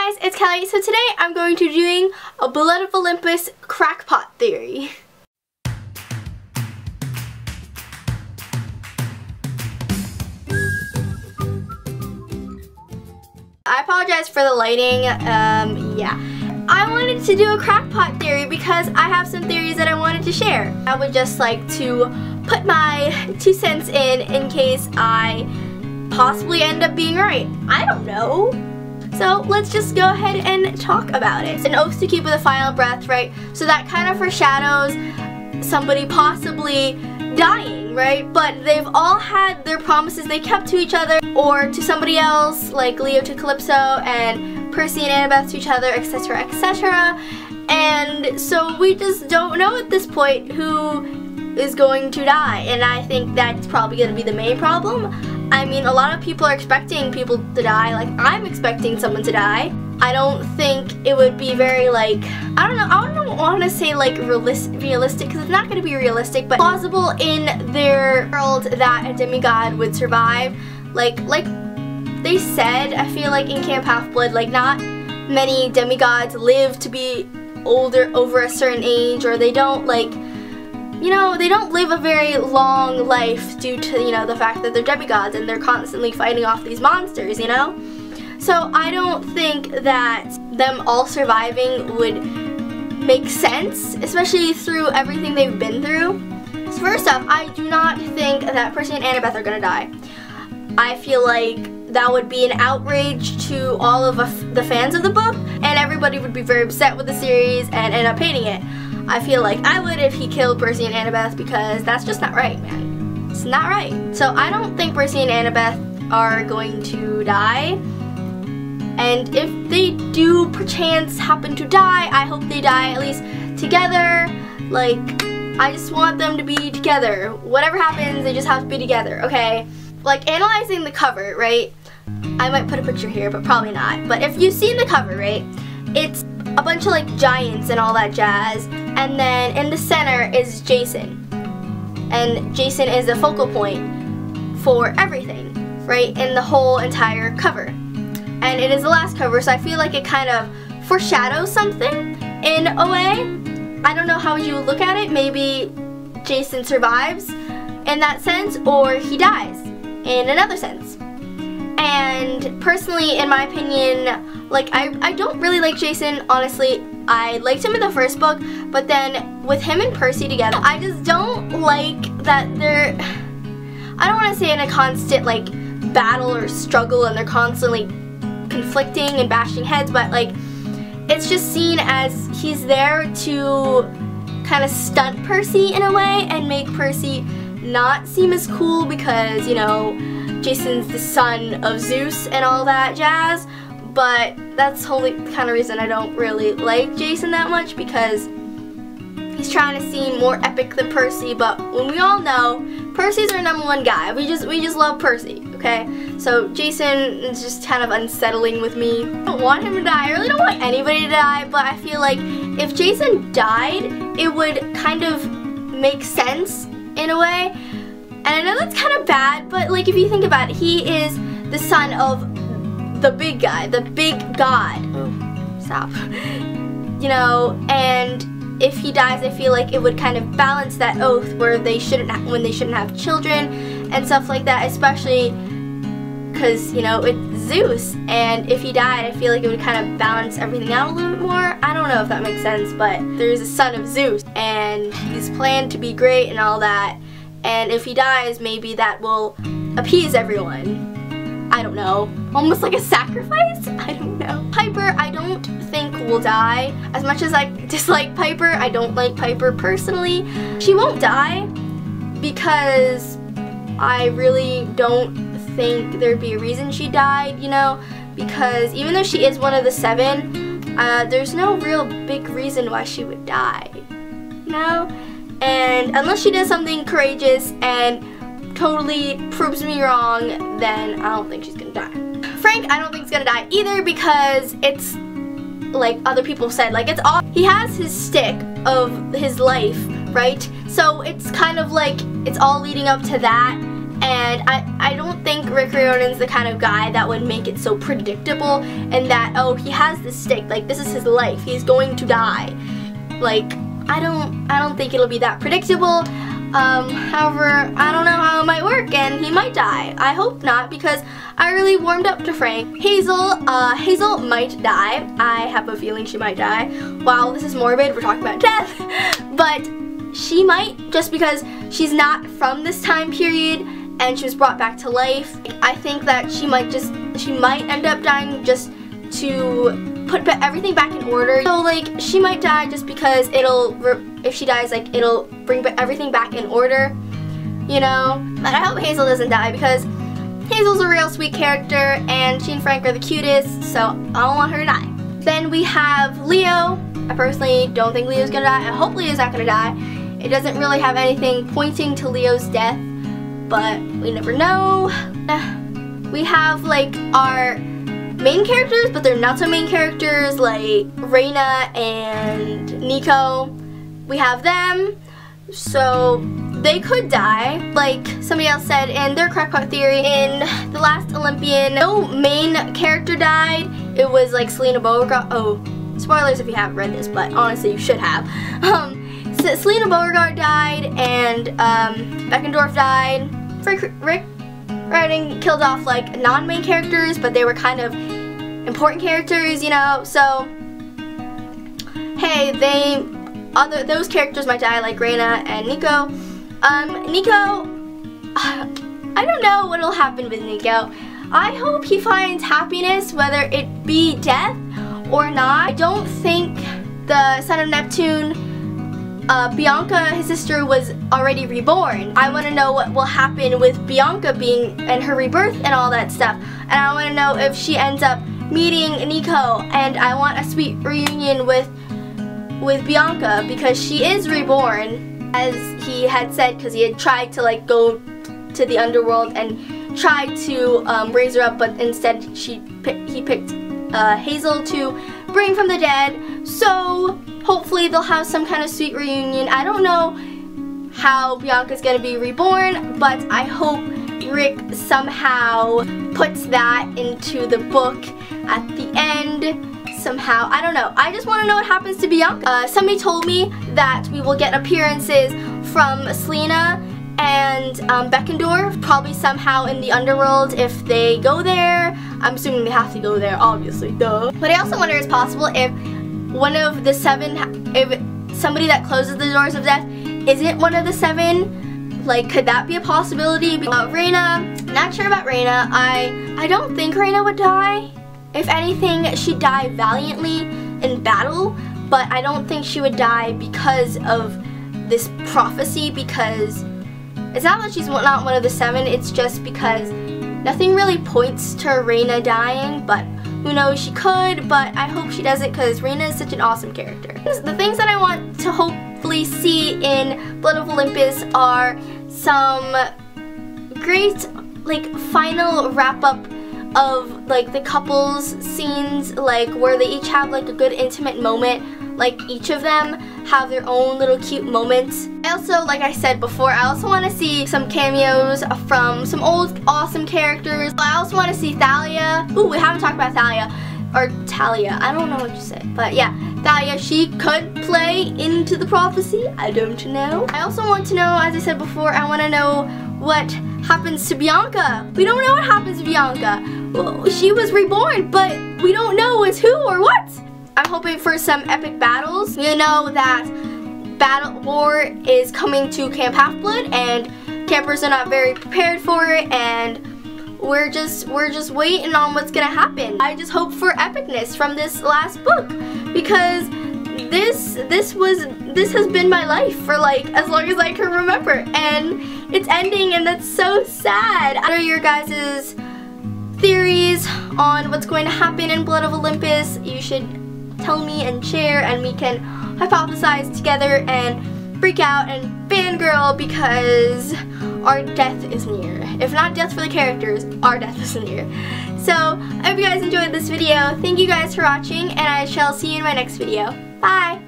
Hi guys, it's Kelly. So today I'm going to be doing a Blood of Olympus crackpot theory. I apologize for the lighting, yeah. I wanted to do a crackpot theory because I have some theories that I wanted to share. I would just like to put my 2 cents in case I possibly end up being right. I don't know. So let's just go ahead and talk about it. It's an oath to keep with a final breath, right? So that kind of foreshadows somebody possibly dying, right? But they've all had their promises they kept to each other or to somebody else, like Leo to Calypso and Percy and Annabeth to each other, etc., etc. And so we just don't know at this point who is going to die, and I think that's probably going to be the main problem. I mean, a lot of people are expecting people to die, like I'm expecting someone to die. I don't think it would be very, like, I don't want to say like realistic, because it's not going to be realistic, but plausible in their world that a demigod would survive. Like they said, I feel like in Camp Half-Blood, like not many demigods live to be older, over a certain age, or they don't, like, you know, they don't live a very long life due to, you know, the fact that they're demigods and they're constantly fighting off these monsters, you know? So I don't think that them all surviving would make sense, especially through everything they've been through. So first off, I do not think that Percy and Annabeth are gonna die. I feel like that would be an outrage to all of the fans of the book, and everybody would be very upset with the series and end up hating it. I feel like I would if he killed Percy and Annabeth, because that's just not right, man. It's not right. So I don't think Percy and Annabeth are going to die. And if they do perchance happen to die, I hope they die at least together. Like, I just want them to be together. Whatever happens, they just have to be together, okay? Like, analyzing the cover, right? I might put a picture here, but probably not. But if you've seen the cover, right? It's a bunch of like giants and all that jazz, and then in the center is Jason, and Jason is the focal point for everything, right, in the whole entire cover, and it is the last cover, so I feel like it kind of foreshadows something in a way. I don't know how you look at it. Maybe Jason survives in that sense, or he dies in another sense. And personally, in my opinion, like I don't really like Jason, honestly. I liked him in the first book, but then with him and Percy together, I just don't like that they're, I don't want to say in a constant like battle or struggle and they're constantly conflicting and bashing heads, but like it's just seen as he's there to kind of stunt Percy in a way and make Percy not seem as cool because, you know, Jason's the son of Zeus and all that jazz. But that's the only kind of reason I don't really like Jason that much, because he's trying to seem more epic than Percy, but when we all know Percy's our #1 guy. We just love Percy, okay? So Jason is just kind of unsettling with me. I don't want him to die. I really don't want anybody to die, but I feel like if Jason died, it would kind of make sense in a way. And I know that's kind of bad, but like if you think about it, he is the son of the big guy, the big god. Oh, stop. You know, and if he dies, I feel like it would kind of balance that oath where they shouldn't when they shouldn't have children and stuff like that, especially because, you know, it's Zeus, and if he died, I feel like it would kind of balance everything out a little bit more. I don't know if that makes sense, but there's a son of Zeus, and he's planned to be great and all that, and if he dies, maybe that will appease everyone. I don't know. Almost like a sacrifice? I don't know. Piper, I don't think will die. As much as I dislike Piper, I don't like Piper personally. She won't die because I really don't think there'd be a reason she died, you know? Because even though she is one of the 7, there's no real big reason why she would die, you know? And unless she does something courageous and totally proves me wrong, then I don't think she's gonna die. Frank, I don't think he's gonna die either, because it's like other people said, like it's all, he has his stick of his life, right? So it's kind of like it's all leading up to that, and I don't think Rick Riordan's the kind of guy that would make it so predictable and that, oh, he has this stick, like this is his life, he's going to die. Like, I don't think it'll be that predictable. However, I don't know how it might work, and he might die. I hope not, because I really warmed up to Frank. Hazel might die. I have a feeling she might die. Wow, this is morbid, we're talking about death. But she might, just because she's not from this time period and she was brought back to life. I think that she might end up dying just to put everything back in order. So like, she might die just because if she dies, like, it'll bring everything back in order, you know? But I hope Hazel doesn't die, because Hazel's a real sweet character and she and Frank are the cutest, so I don't want her to die. Then we have Leo. I personally don't think Leo's gonna die. I hope Leo's not gonna die. It doesn't really have anything pointing to Leo's death, but we never know. We have like our main characters, but they're not so main characters, like Reina and Nico. We have them, so they could die. Like somebody else said in their crackpot theory, in the last Olympian, no main character died. It was like Selena Beauregard. Oh, spoilers if you haven't read this, but honestly you should have. So Selena Beauregard died, and Beckendorf died. Rick Riordan killed off like non-main characters, but they were kind of important characters, you know. So hey, those characters might die, like Reina and Nico. Nico, I don't know what'll happen with Nico. I hope he finds happiness, whether it be death or not. I don't think the son of Neptune, Bianca, his sister, was already reborn. I want to know what will happen with Bianca and her rebirth and all that stuff. And I want to know if she ends up meeting Nico, and I want a sweet reunion with Bianca, because she is reborn, as he had said, because he had tried to like go to the underworld and tried to raise her up, but instead he picked Hazel to bring from the dead. So hopefully they'll have some kind of sweet reunion. I don't know how Bianca's gonna be reborn, but I hope Rick somehow puts that into the book at the end. Somehow, I don't know. I just want to know what happens to Bianca. Somebody told me that we will get appearances from Selena and Beckendorf, probably somehow in the underworld if they go there. I'm assuming they have to go there, obviously, duh. But I also wonder if it's possible if one of the seven, if somebody that closes the doors of death isn't one of the seven, like, could that be a possibility? Reina, not sure about Reina. I don't think Reina would die. If anything, she'd die valiantly in battle, but I don't think she would die because of this prophecy, because it's not that she's not one of the seven, it's just because nothing really points to Reina dying, but who knows, she could, but I hope she doesn't, because Reina is such an awesome character. The things that I want to hopefully see in Blood of Olympus are some great, like, final wrap-up of like the couples scenes, like where they each have like a good intimate moment, like each of them have their own little cute moments. I also, like I said before, I also want to see some cameos from some old awesome characters. I also want to see Thalia. Ooh, we haven't talked about Thalia, or Talia, I don't know what you said, but yeah, Thalia, she could play into the prophecy, I don't know. I also want to know, as I said before, I want to know what happens to Bianca. We don't know what happens to Bianca. Well, she was reborn, but we don't know it's who or what. I'm hoping for some epic battles. You know that war is coming to Camp Half-Blood, and campers are not very prepared for it, and we're just waiting on what's gonna happen. I just hope for epicness from this last book, because this has been my life for like as long as I can remember, and it's ending, and that's so sad. What are your guys' theories on what's going to happen in Blood of Olympus? You should tell me and share, and we can hypothesize together and freak out and fangirl, because our death is near. If not death for the characters, our death is near. So I hope you guys enjoyed this video. Thank you guys for watching, and I shall see you in my next video. Bye!